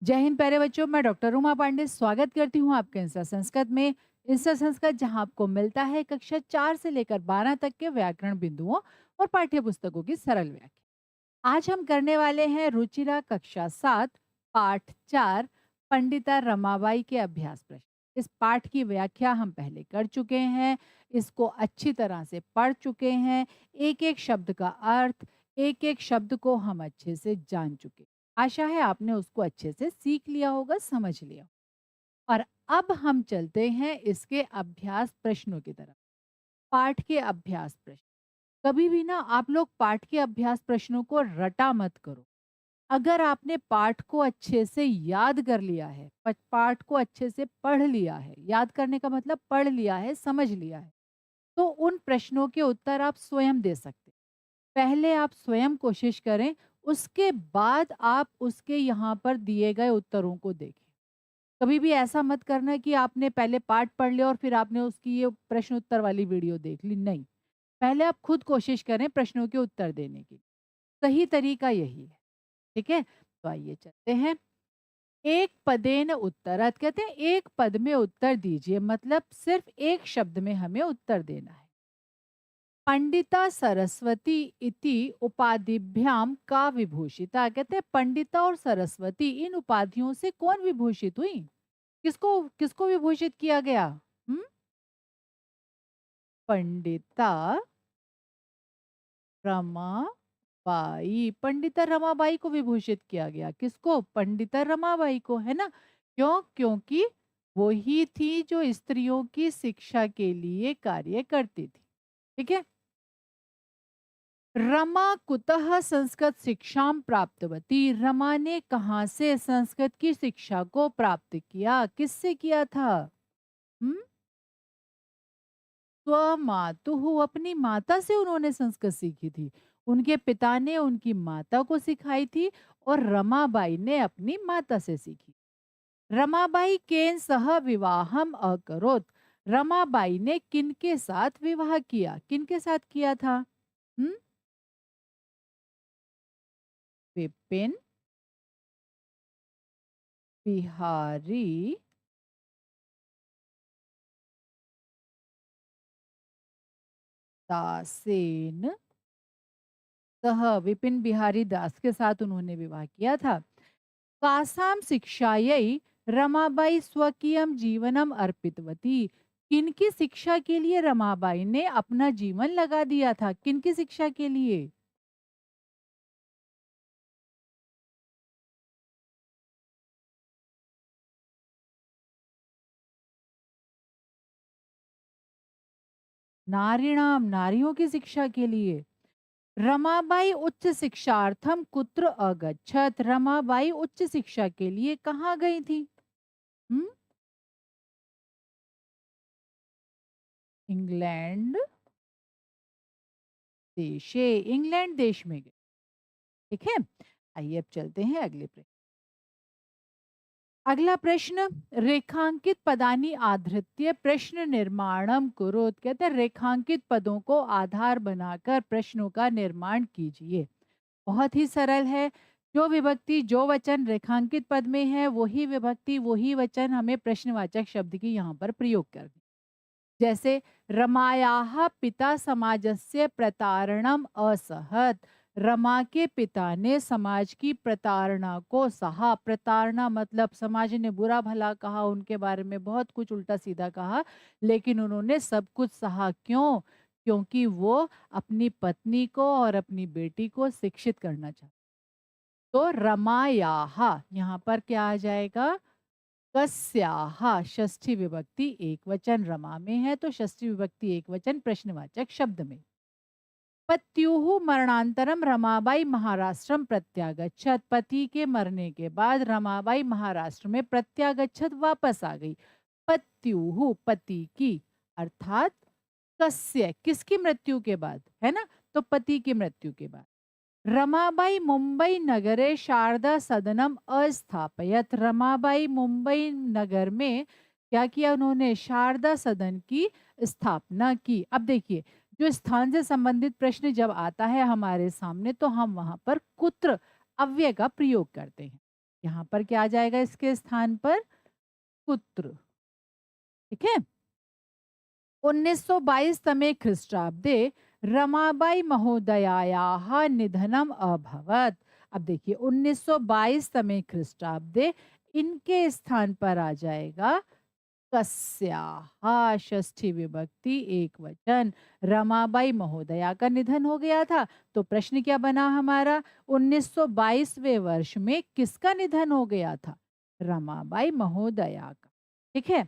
जय हिंद प्यारे बच्चों, मैं डॉक्टर रूमा पांडे स्वागत करती हूँ आपके इंस्टा संस्कृत में। इंस्टा संस्कृत जहाँ आपको मिलता है कक्षा 4 से लेकर 12 तक के व्याकरण बिंदुओं और पाठ्य पुस्तकों की सरल व्याख्या। आज हम करने वाले हैं रुचिरा कक्षा 7 पाठ 4 पंडिता रमाबाई के अभ्यास प्रश्न। इस पाठ की व्याख्या हम पहले कर चुके हैं, इसको अच्छी तरह से पढ़ चुके हैं, एक एक शब्द का अर्थ, एक एक शब्द को हम अच्छे से जान चुके हैं। आशा है आपने उसको अच्छे से सीख लिया होगा, समझ लिया होगा। और अब हम चलते हैं इसके अभ्यास प्रश्नों की तरफ। पाठ के अभ्यास प्रश्न। कभी भी ना आप लोग पाठ के अभ्यास प्रश्नों को रटा मत करो। अगर आपने पाठ को अच्छे से याद कर लिया है, पाठ को अच्छे से पढ़ लिया है, याद करने का मतलब पढ़ लिया है, समझ लिया है, तो उन प्रश्नों के उत्तर आप स्वयं दे सकते हैं। पहले आप स्वयं कोशिश करें, उसके बाद आप उसके यहाँ पर दिए गए उत्तरों को देखें। कभी भी ऐसा मत करना कि आपने पहले पाठ पढ़ लिया और फिर आपने उसकी ये प्रश्न उत्तर वाली वीडियो देख ली, नहीं। पहले आप खुद कोशिश करें प्रश्नों के उत्तर देने की। सही तरीका यही है, ठीक है? तो आइए चलते हैं। एक पदेन उत्तरत कहते हैं एक पद में उत्तर दीजिए, मतलब सिर्फ एक शब्द में हमें उत्तर देना है। पंडिता सरस्वती इति उपाधिभ्याम का विभूषिता कहते हैं पंडिता और सरस्वती इन उपाधियों से कौन विभूषित हुई? किसको किसको विभूषित किया गया? हम्म? पंडिता रमाबाई, पंडिता रमाबाई को विभूषित किया गया। किसको? पंडिता रमाबाई को, है ना? क्यों? क्योंकि वो ही थी जो स्त्रियों की शिक्षा के लिए कार्य करती थी। ठीक है। रमा कुतः संस्कृत शिक्षां प्राप्तवती, रमा ने कहाँ से संस्कृत की शिक्षा को प्राप्त किया? किससे किया था? हम्म? स्वमातुः, अपनी माता से उन्होंने संस्कृत सीखी थी। उनके पिता ने उनकी माता को सिखाई थी और रमाबाई ने अपनी माता से सीखी। रमाबाई केन सह विवाहम अकरोत, रमाबाई ने किनके साथ विवाह किया? किनके साथ किया था? हम्म? विपिन बिहारी दासेन, सह विपिन बिहारी दास के साथ उन्होंने विवाह किया था। कासाम शिक्षायै रमाबाई स्वकीयम जीवनम अर्पितवती, किनकी शिक्षा के लिए रमाबाई ने अपना जीवन लगा दिया था? किनकी शिक्षा के लिए? नारीणाम, नारियों की शिक्षा के लिए। रमाबाई उच्च शिक्षार्थम कुत्र अगच्छत, रमाबाई उच्च शिक्षा के लिए कहाँ गई थी? हम्म? इंग्लैंड देशे, इंग्लैंड देश में गई। ठीक है। आइए अब चलते हैं अगले प्रश्न। अगला प्रश्न, रेखांकित पदानी आधृत्य प्रश्न निर्माणम कुरुत, कहते हैं रेखांकित पदों को आधार बनाकर प्रश्नों का निर्माण कीजिए। बहुत ही सरल है। जो विभक्ति जो वचन रेखांकित पद में है वही विभक्ति वही वचन हमें प्रश्नवाचक शब्द की यहाँ पर प्रयोग करनी। जैसे रमायाः पिता समाजस्य प्रतारणम असहत, रमा के पिता ने समाज की प्रताड़ना को सहा। प्रताड़ना मतलब समाज ने बुरा भला कहा, उनके बारे में बहुत कुछ उल्टा सीधा कहा, लेकिन उन्होंने सब कुछ सहा। क्यों? क्योंकि वो अपनी पत्नी को और अपनी बेटी को शिक्षित करना चाहते। तो रमायाः यहाँ पर क्या आ जाएगा? कस्याः, षष्ठी विभक्ति एक वचन रमा में है तो षष्ठी विभक्ति एक वचन प्रश्नवाचक शब्द में। पत्युः मरणांतरम रमाबाई महाराष्ट्रम प्रत्यागच्छत, पति के मरने के बाद रमाबाई महाराष्ट्र में प्रत्यागच्छत वापस आ गई। पत्युः पति की, अर्थात कस्य किसकी मृत्यु के बाद, है ना? तो पति की मृत्यु के बाद। रमाबाई मुंबई नगरे शारदा सदनम अस्थापयत, रमाबाई मुंबई नगर में क्या किया उन्होंने? शारदा सदन की स्थापना की। अब देखिए, जो स्थान से संबंधित प्रश्न जब आता है हमारे सामने तो हम वहां पर कुत्र अव्यय का प्रयोग करते हैं। यहाँ पर क्या आ जाएगा इसके स्थान पर? पुत्र। ठीक है। 1922 तमे ख्रीष्टाब्दे रमाबाई महोदयायाः निधनम अभवत्। अब देखिए 1922 तमे ख्रीष्टाब्दे, इनके स्थान पर आ जाएगा कस्याः, षष्ठी विभक्ति एक वचन। रमाबाई महोदया का निधन हो गया था, तो प्रश्न क्या बना हमारा? 1922वें वर्ष में किसका निधन हो गया था? रमाबाई महोदया का। ठीक है।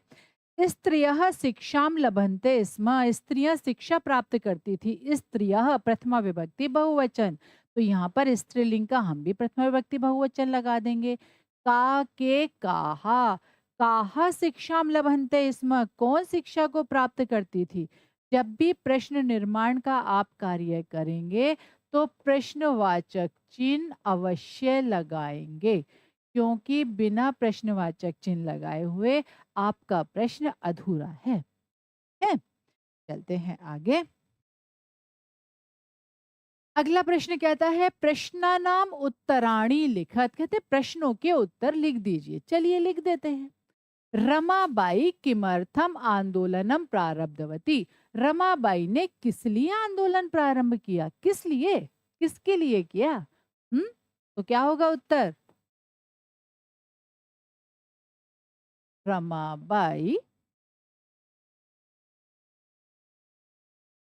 स्त्रियः शिक्षां लभन्ते स्म, स्त्रियां शिक्षा प्राप्त करती थी। स्त्रियः प्रथमा विभक्ति बहुवचन, तो यहाँ पर स्त्रीलिंग का हम भी प्रथमा विभक्ति बहुवचन लगा देंगे। का के काहा, काहा शिक्षां लभन्ते स्म, कौन शिक्षा को प्राप्त करती थी? जब भी प्रश्न निर्माण का आप कार्य करेंगे तो प्रश्नवाचक चिन्ह अवश्य लगाएंगे, क्योंकि बिना प्रश्नवाचक चिन्ह लगाए हुए आपका प्रश्न अधूरा है। चलते हैं आगे। अगला प्रश्न कहता है प्रश्नानाम उत्तराणी लिखत, कहते प्रश्नों के उत्तर लिख दीजिए। चलिए लिख देते हैं। रमाबाई किमर्थम आंदोलनम प्रारब्धवती, रमाबाई ने किस लिए आंदोलन प्रारंभ किया? किस लिए, किसके लिए किया? तो क्या होगा उत्तर? रमाबाई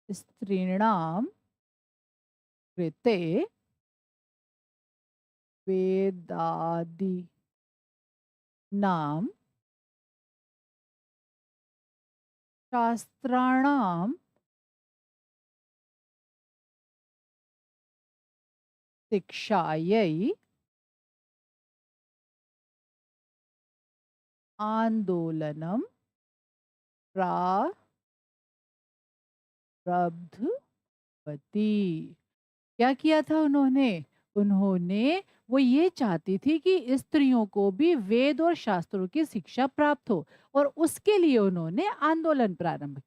स्त्रीणाम कृते वेदादि नाम शास्त्राणाम शिक्षायै आंदोलनम प्रारब्धवती। क्या किया था उन्होंने? उन्होंने वो ये चाहती थी कि स्त्रियों को भी वेद और शास्त्रों की शिक्षा प्राप्त हो, और उसके लिए उन्होंने आंदोलन प्रारंभ किया।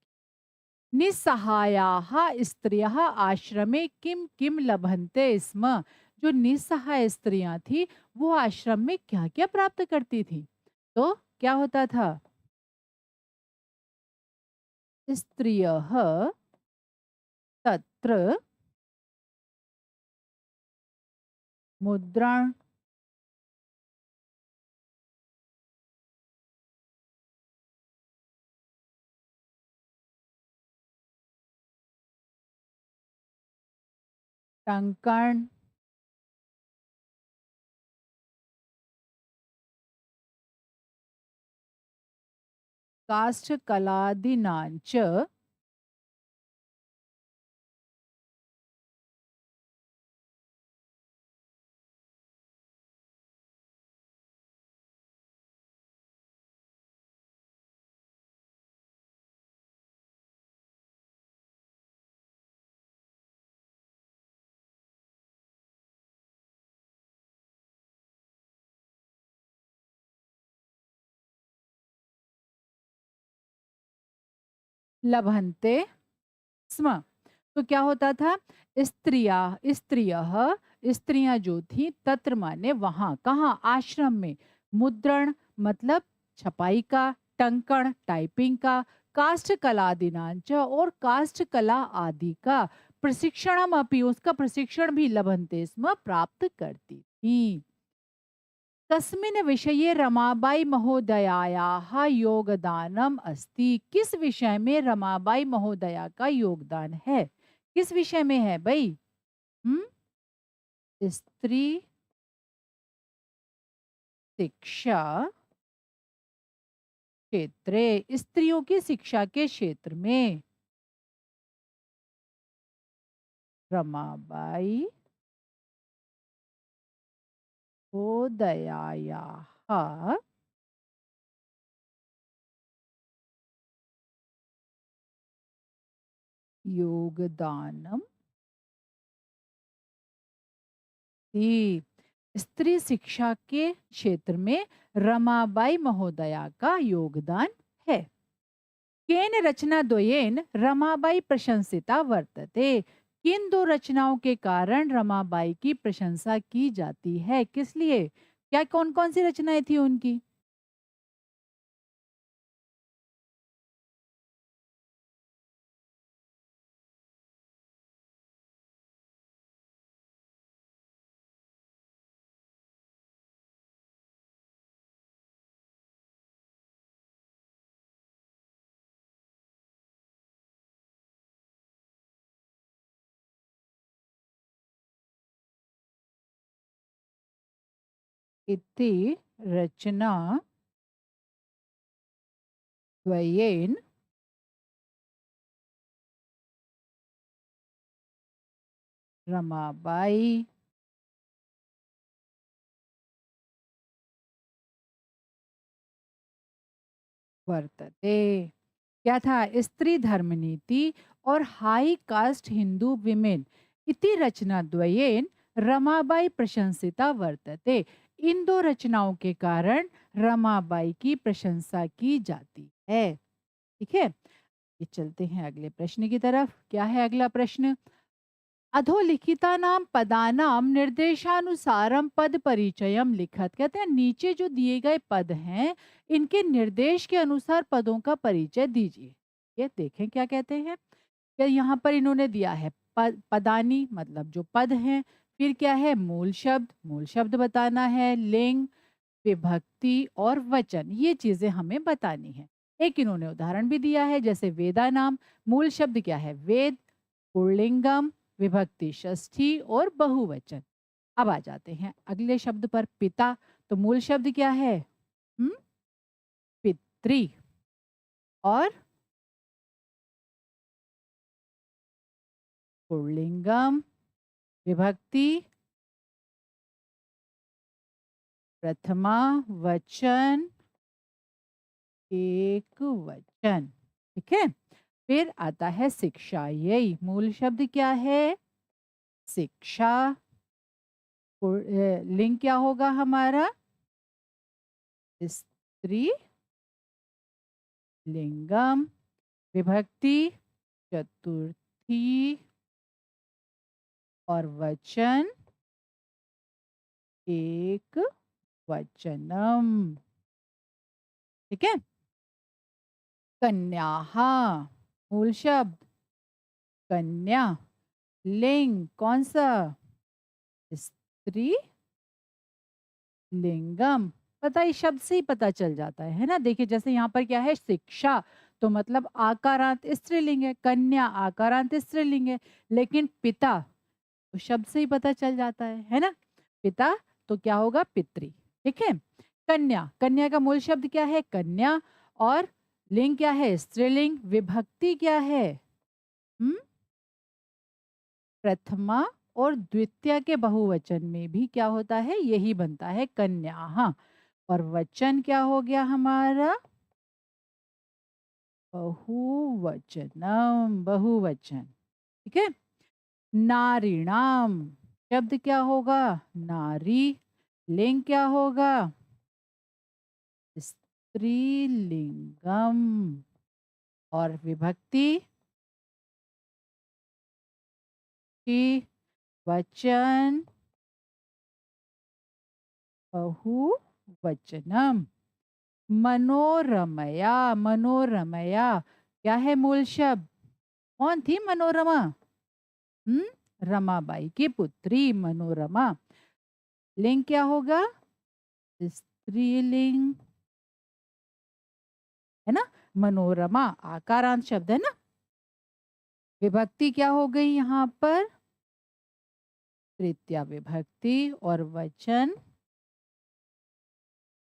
निस्सहायाः स्त्रियः आश्रमे किम किम लभन्ते स्म, जो निस्सहाय स्त्रियां थी वो आश्रम में क्या क्या प्राप्त करती थी? तो क्या होता था? स्त्रियः तत्र मुद्रण टंकण काष्ठकलादीनांच लभन्ते स्म। तो क्या होता था? स्त्रिया स्त्रियः, स्त्रियां जो थी, तत्र माने वहां, कहाँ? आश्रम में। मुद्रण मतलब छपाई का, टंकण टाइपिंग का, काष्ठ कला दिनांच और काष्ठ कला आदि का प्रशिक्षणम अपि, उसका प्रशिक्षण भी लभन्ते स्म प्राप्त करती थी। कस्मिन् विषये रमाबाई महोदयायाः योगदानम अस्ति, किस विषय में रमाबाई महोदया का योगदान है? किस विषय में है भाई? हम्म स्त्री शिक्षा क्षेत्रे, स्त्रियों की शिक्षा के क्षेत्र में रमाबाई महोदयायाः योगदानम थी। स्त्री शिक्षा के क्षेत्र में रमाबाई महोदया का योगदान है। केन रचना द्वयेन रमाबाई प्रशंसिता वर्तते, किन दो रचनाओं के कारण रमाबाई की प्रशंसा की जाती है? किस लिए? क्या कौन-कौन सी रचनाएँ थी उनकी? इति रचना द्वयेन रमाबाई वर्तते। क्या था? स्त्री धर्म नीति और हाई कास्ट हिंदू विमेन इति रचना द्वयेन रमाबाई प्रशंसिता वर्तते। इन दो रचनाओं के कारण रमाबाई की प्रशंसा की जाती है। ठीक है, ये चलते हैं अगले प्रश्न की तरफ। क्या है अगला प्रश्न? अधोलिखितानां पदानां निर्देशानुसारम पद परिचयम लिखत। कहते हैं नीचे जो दिए गए पद हैं इनके निर्देश के अनुसार पदों का परिचय दीजिए। ये देखें क्या कहते हैं। क्या यहाँ पर इन्होंने दिया है पदानी मतलब जो पद हैं, फिर क्या है मूल शब्द बताना है, लिंग, विभक्ति और वचन, ये चीजें हमें बतानी है। एक इन्होंने उदाहरण भी दिया है जैसे वेदा नाम, मूल शब्द क्या है वेद, पुल्लिंगम, विभक्ति षष्ठी और बहुवचन। अब आ जाते हैं अगले शब्द पर पिता। तो मूल शब्द क्या है? हम्म पितृ। और पुल्लिंगम, विभक्ति प्रथमा, वचन एक वचन। ठीक है, फिर आता है शिक्षा। यही मूल शब्द क्या है? शिक्षा। लिंग क्या होगा हमारा? स्त्री लिंगम, विभक्ति चतुर्थी और वचन एक वचनम। ठीक है, कन्या मूल शब्द कन्या, लिंग कौन सा? स्त्री लिंगम। पता इस शब्द से ही पता चल जाता है ना। देखिए जैसे यहाँ पर क्या है शिक्षा, तो मतलब आकारांत स्त्रीलिंग है, कन्या आकारांत स्त्रीलिंग है, लेकिन पिता तो शब्द से ही पता चल जाता है ना। पिता तो क्या होगा? पितृ। ठीक है, कन्या, कन्या का मूल शब्द क्या है? कन्या। और लिंग क्या है? स्त्रीलिंग। विभक्ति क्या है? हम्म प्रथमा और द्वितीय के बहुवचन में भी क्या होता है? यही बनता है कन्या। हाँ, और वचन क्या हो गया हमारा? बहुवचनम, बहुवचन। ठीक है, नारीणाम शब्द क्या होगा? नारी। लिंग क्या होगा? स्त्रीलिंगम। और विभक्ति की वचन बहुवचनम। मनोरमया, मनोरमया क्या है मूल शब्द? कौन थी मनोरमा? रमाबाई की पुत्री मनोरमा। लिंग क्या होगा? स्त्रीलिंग है ना। मनोरमा आकारांत शब्द है ना। विभक्ति क्या हो गई यहाँ पर? तृतीया विभक्ति और वचन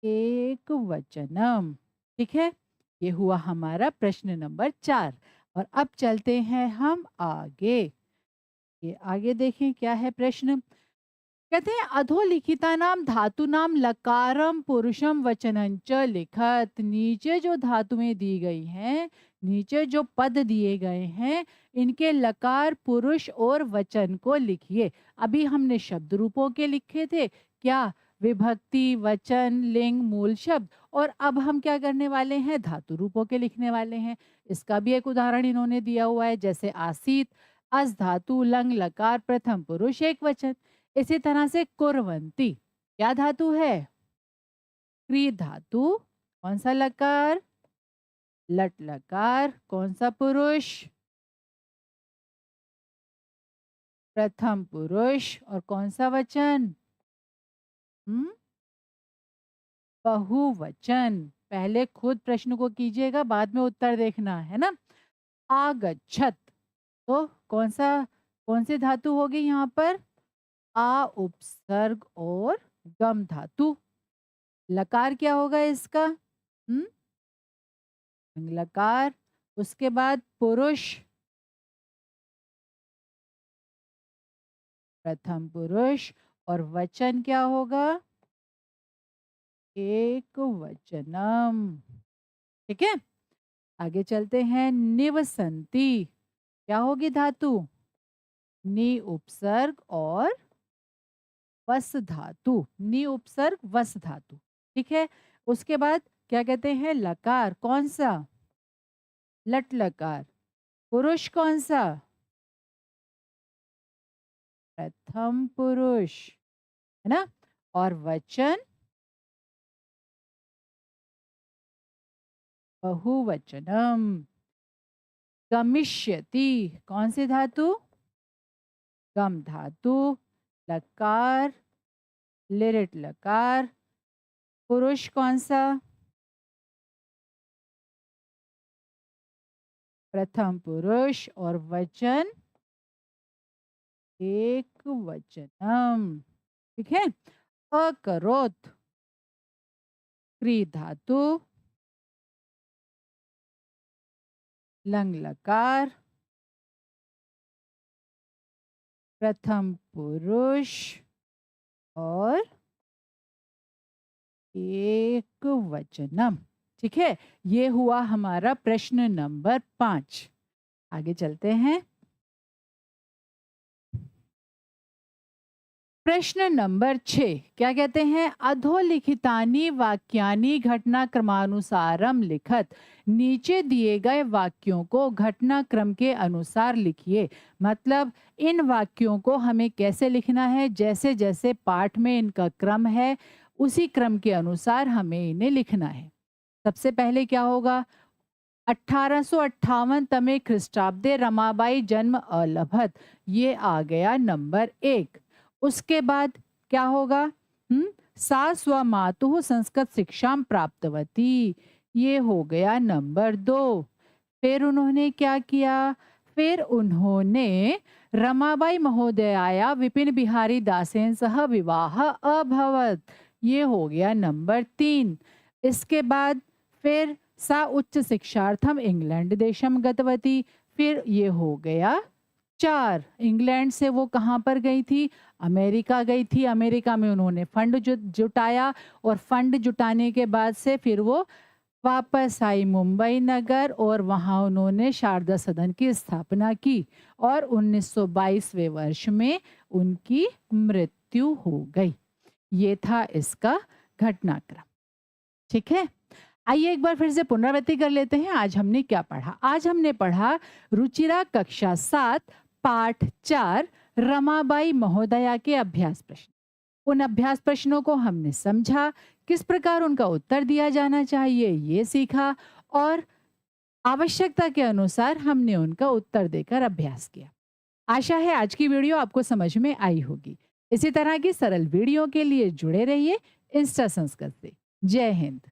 एक वचनम। ठीक है, ये हुआ हमारा प्रश्न नंबर 4। और अब चलते हैं हम आगे। ये आगे देखें क्या है प्रश्न। कहते हैं अधोलिखितानाम धातुनाम लकारम पुरुषम वचनंच लिखत। नीचे जो धातुएं दी गई हैं, नीचे जो पद दिए गए हैं, इनके लकार पुरुष और वचन को लिखिए। अभी हमने शब्द रूपों के लिखे थे क्या? विभक्ति, वचन, लिंग, मूल शब्द। और अब हम क्या करने वाले हैं? धातु रूपों के लिखने वाले हैं। इसका भी एक उदाहरण इन्होंने दिया हुआ है जैसे आसीत, अस धातु लंग लकार प्रथम पुरुष एक वचन। इसी तरह से कुर्वंती, क्या धातु है? क्री धातु। कौन सा लकार? लट लकार। कौन सा पुरुष? प्रथम पुरुष। और कौन सा वचन? हम्म बहुवचन। पहले खुद प्रश्न को कीजिएगा, बाद में उत्तर देखना है ना। आगच्छत। तो कौन सी धातु होगी यहाँ पर? आ उपसर्ग और गम धातु। लकार क्या होगा इसका? लकार। उसके बाद पुरुष, प्रथम पुरुष। और वचन क्या होगा? एक वचनम। ठीक है, आगे चलते हैं। निवसंती। क्या होगी धातु? नि उपसर्ग और वस धातु। नि उपसर्ग वस धातु। ठीक है, उसके बाद क्या कहते हैं? लकार। कौन सा? लट लकार। पुरुष कौन सा? प्रथम पुरुष, है ना। और वचन बहुवचनम। गमिष्यति। कौन सी धातु? गम धातु। लकार, लिरिट लकार। पुरुष कौन सा? प्रथम पुरुष। और वचन एक वचनम। ठीक है, अकरोत। क्री धातु। लंग लकार। प्रथम पुरुष और एक वचनम। ठीक है, ये हुआ हमारा प्रश्न नंबर 5। आगे चलते हैं। प्रश्न नंबर 6 क्या कहते हैं? अधोलिखितानि वाक्यानि घटनाक्रमानुसारम लिखत। नीचे दिए गए वाक्यों को घटनाक्रम के अनुसार लिखिए। मतलब इन वाक्यों को हमें कैसे लिखना है? जैसे जैसे पाठ में इनका क्रम है, उसी क्रम के अनुसार हमें इन्हें लिखना है। सबसे पहले क्या होगा? 1858 तमे ख्रिस्टाब्दे रमाबाई जन्म अलभत। ये आ गया नंबर 1। उसके बाद क्या होगा? सा स्व मातुः संस्कृत शिक्षा प्राप्तवती। ये हो गया नंबर 2। फिर उन्होंने क्या किया? फिर उन्होंने रमाबाई महोदयाया विपिन बिहारी दासेन सह विवाह अभवत। ये हो गया नंबर 3। इसके बाद फिर सा उच्च शिक्षार्थम इंग्लैंड देशम गतवती। फिर ये हो गया 4। इंग्लैंड से वो कहाँ पर गई थी? अमेरिका गई थी। अमेरिका में उन्होंने फंड जुटाया, और फंड जुटाने के बाद से फिर वो वापस आई मुंबई नगर, और वहाँ उन्होंने शारदा सदन की स्थापना की, और 1922वें वर्ष में उनकी मृत्यु हो गई। ये था इसका घटनाक्रम। ठीक है, आइए एक बार फिर से पुनरावृत्ति कर लेते हैं। आज हमने क्या पढ़ा? आज हमने पढ़ा रुचिरा कक्षा 7 पाठ 4 रमाबाई महोदया के अभ्यास प्रश्न। उन अभ्यास प्रश्नों को हमने समझा, किस प्रकार उनका उत्तर दिया जाना चाहिए ये सीखा, और आवश्यकता के अनुसार हमने उनका उत्तर देकर अभ्यास किया। आशा है आज की वीडियो आपको समझ में आई होगी। इसी तरह की सरल वीडियो के लिए जुड़े रहिए इंस्टा संस्कृत से। जय हिंद।